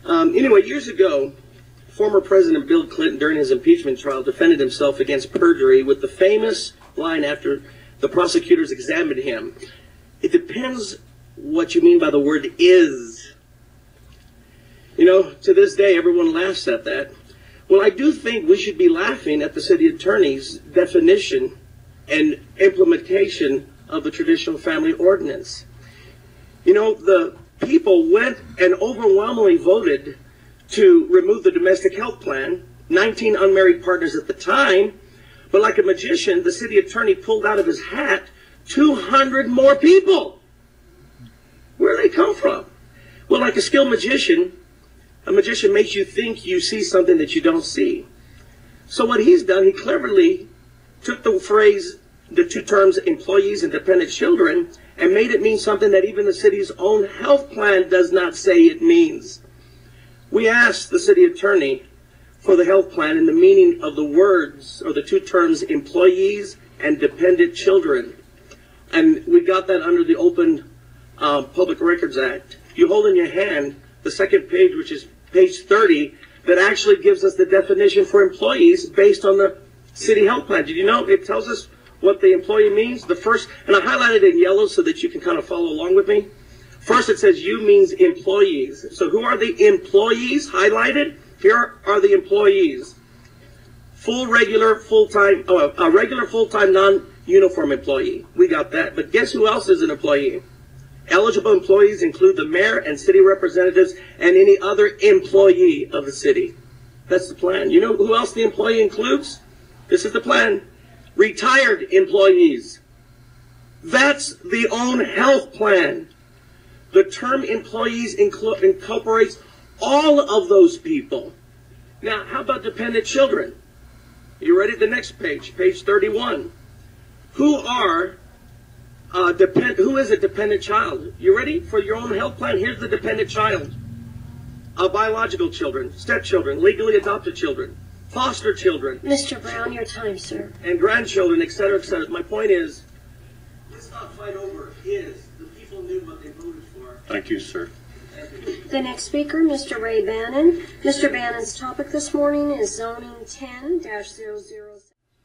Anyway, years ago, former President Bill Clinton, during his impeachment trial, defended himself against perjury with the famous line after the prosecutors examined him: "It depends what you mean by the word is." You know, to this day, everyone laughs at that. Well, I do think we should be laughing at the city attorney's definition and implementation of the traditional family ordinance. You know, the people went and overwhelmingly voted to remove the domestic health plan, 19 unmarried partners at the time, but like a magician, the city attorney pulled out of his hat 200 more people. Where did they come from? Well, like a skilled magician, a magician makes you think you see something that you don't see. So what he's done, he cleverly took the phrase, the two terms, employees and dependent children, and made it mean something that even the city's own health plan does not say it means. We asked the city attorney for the health plan and the meaning of the words, or the two terms, employees and dependent children. And we got that under the Open Public Records Act. You hold in your hand the second page, which is page 30, that actually gives us the definition for employees based on the city health plan. Did you know it tells us what the employee means? The first, and I highlighted it in yellow so that you can kind of follow along with me. First, it says you means employees. So who are the employees highlighted? Here are the employees. Regular, full-time, non-uniform employee. We got that. But guess who else is an employee? Eligible employees include the mayor and city representatives and any other employee of the city. That's the plan. You know who else the employee includes? This is the plan. Retired employees. That's the own health plan. The term employees incorporates all of those people. Now, how about dependent children? You ready? The next page, page 31. Who is a dependent child? You ready? For your own health plan, here's the dependent child. Biological children, stepchildren, legally adopted children, foster children. Mr. Brown, your time, sir. And grandchildren, etc., etc. My point is, let's not fight over is. The people knew what they voted for. Thank you, sir. The next speaker, Mr. Ray Bannon. Mr. Bannon's topic this morning is zoning 10-007.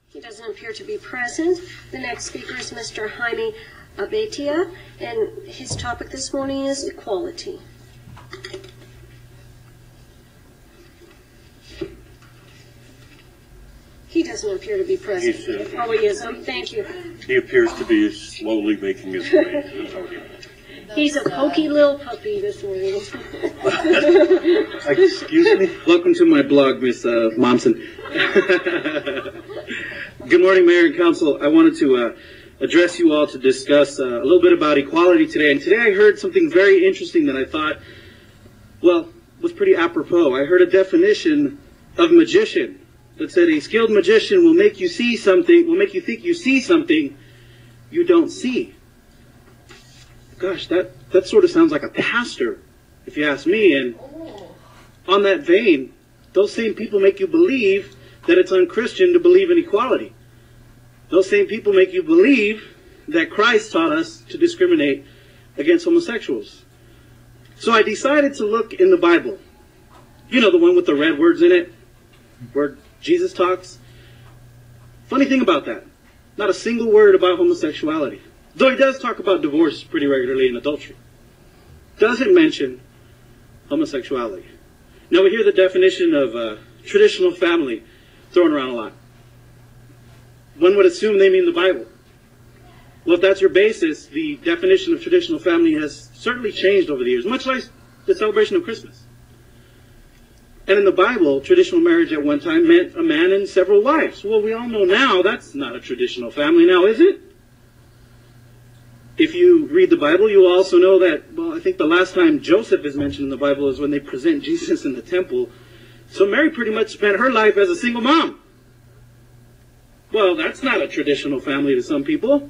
He doesn't appear to be present. The next speaker is Mr. Jaime Abeytia, and his topic this morning is equality. He doesn't appear to be present. Oh, he is. Thank you. He appears to be slowly making his way to the podium. He's a pokey little puppy this morning. Excuse me? Welcome to my blog, Miss Momsen. Good morning, Mayor and Council. I wanted to address you all to discuss a little bit about equality today. And today I heard something very interesting that I thought, well, was pretty apropos. I heard a definition of magician that said a skilled magician will make you see something, will make you think you see something you don't see. Gosh, that sort of sounds like a pastor, if you ask me. And on that vein, those same people make you believe that it's unchristian to believe in equality. Those same people make you believe that Christ taught us to discriminate against homosexuals. So I decided to look in the Bible. You know, the one with the red words in it, where Jesus talks. Funny thing about that, not a single word about homosexuality. Though he does talk about divorce pretty regularly and adultery. Doesn't mention homosexuality. Now we hear the definition of traditional family thrown around a lot. One would assume they mean the Bible. Well, if that's your basis, the definition of traditional family has certainly changed over the years, much like the celebration of Christmas. And in the Bible, traditional marriage at one time meant a man and several wives. Well, we all know now that's not a traditional family now, is it? If you read the Bible, you will also know that, well, I think the last time Joseph is mentioned in the Bible is when they present Jesus in the temple. So Mary pretty much spent her life as a single mom. Well, that's not a traditional family to some people.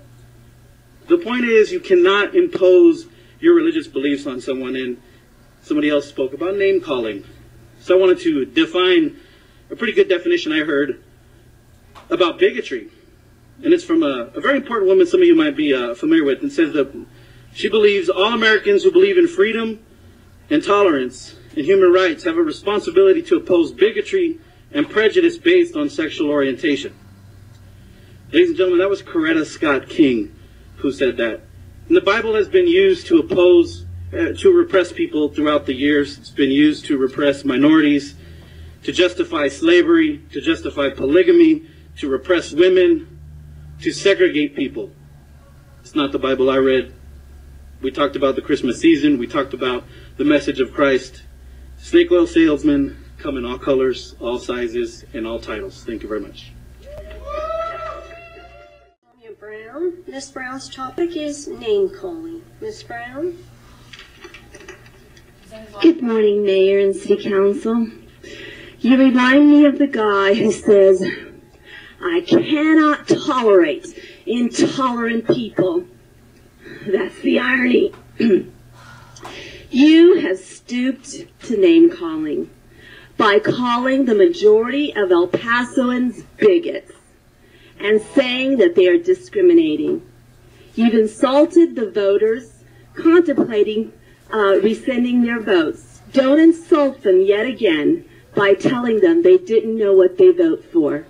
The point is, you cannot impose your religious beliefs on someone, and somebody else spoke about name calling. So I wanted to define a pretty good definition I heard about bigotry. And it's from a very important woman some of you might be familiar with. It says that she believes all Americans who believe in freedom and tolerance and human rights have a responsibility to oppose bigotry and prejudice based on sexual orientation. Ladies and gentlemen, that was Coretta Scott King who said that. And the Bible has been used to to repress people throughout the years. It's been used to repress minorities, to justify slavery, to justify polygamy, to repress women, to segregate people. It's not the Bible I read. We talked about the Christmas season. We talked about the message of Christ. Snake oil salesmen come in all colors, all sizes, and all titles. Thank you very much. Sonia Brown. Ms. Brown's topic is name calling. Ms. Brown. Good morning, Mayor and City Council. You remind me of the guy who says, "I cannot tolerate intolerant people." That's the irony. You have stooped to name calling by calling the majority of El Pasoans bigots and saying that they are discriminating. You've insulted the voters contemplating rescinding their votes. Don't insult them yet again by telling them they didn't know what they vote for.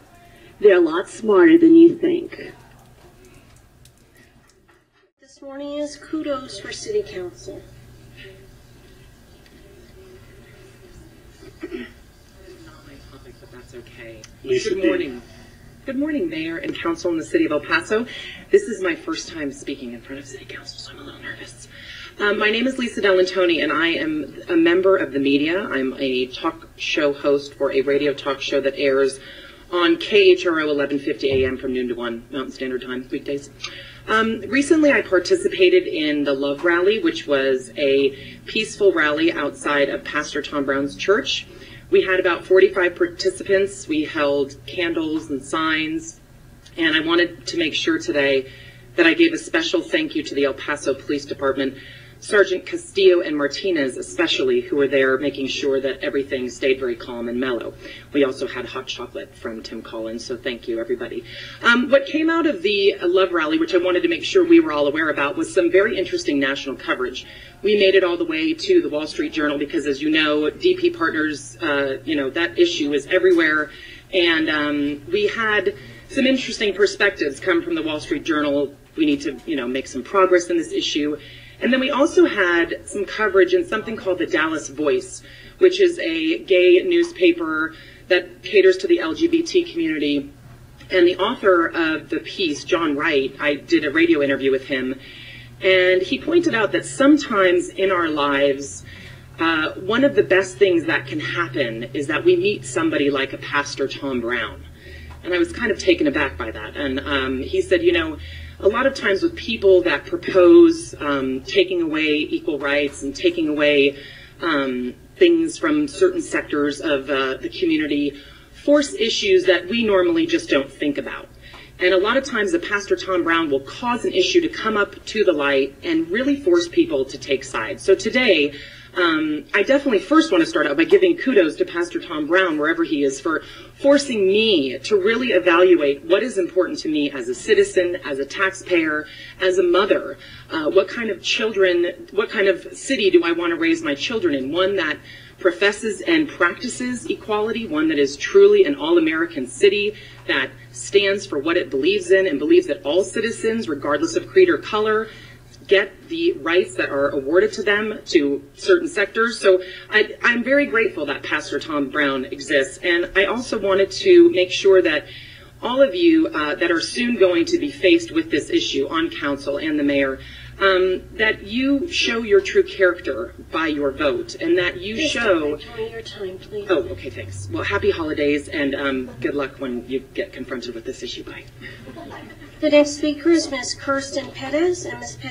They're a lot smarter than you think. This morning is kudos for City Council. Not my topic, but that's okay. Lisa Good morning. Good morning, Mayor and Council in the City of El Paso. This is my first time speaking in front of City Council, so I'm a little nervous. My name is Lisa Degliantoni, and I am a member of the media. I'm a talk show host for a radio talk show that airs on KHRO 1150 AM from noon to 1 Mountain Standard Time, weekdays. Recently, I participated in the Love Rally, which was a peaceful rally outside of Pastor Tom Brown's church. We had about 45 participants. We held candles and signs, and I wanted to make sure today that I gave a special thank you to the El Paso Police Department, Sergeant Castillo and Martinez especially, who were there making sure that everything stayed very calm and mellow. We also had hot chocolate from Tim Collins, so thank you, everybody. What came out of the Love Rally, which I wanted to make sure we were all aware about, was some very interesting national coverage. We made it all the way to the Wall Street Journal because, as you know, DP Partners, that issue is everywhere. And we had some interesting perspectives come from the Wall Street Journal. We need to, make some progress in this issue. And then we also had some coverage in something called the Dallas Voice, which is a gay newspaper that caters to the LGBT community. And the author of the piece, John Wright, I did a radio interview with him, and he pointed out that sometimes in our lives, one of the best things that can happen is that we meet somebody like a Pastor Tom Brown. And I was kind of taken aback by that. And he said, a lot of times with people that propose taking away equal rights and taking away things from certain sectors of the community, force issues that we normally just don't think about. And a lot of times the Pastor Tom Brown will cause an issue to come up to the light and really force people to take sides. So today, I definitely first want to start out by giving kudos to Pastor Tom Brown, wherever he is, for forcing me to really evaluate what is important to me as a citizen, as a taxpayer, as a mother. What kind of city do I want to raise my children in? One that professes and practices equality, one that is truly an all-American city, that stands for what it believes in and believes that all citizens, regardless of creed or color, get the rights that are awarded to them to certain sectors. So I'm very grateful that Pastor Tom Brown exists. And I also wanted to make sure that all of you that are soon going to be faced with this issue on council and the mayor, that you show your true character by your vote, and that you show... Your time, please. Oh, okay, thanks. Well, happy holidays, and good luck when you get confronted with this issue. Bye. The next speaker is Ms. Kirsten Pettis, and Ms. Pettis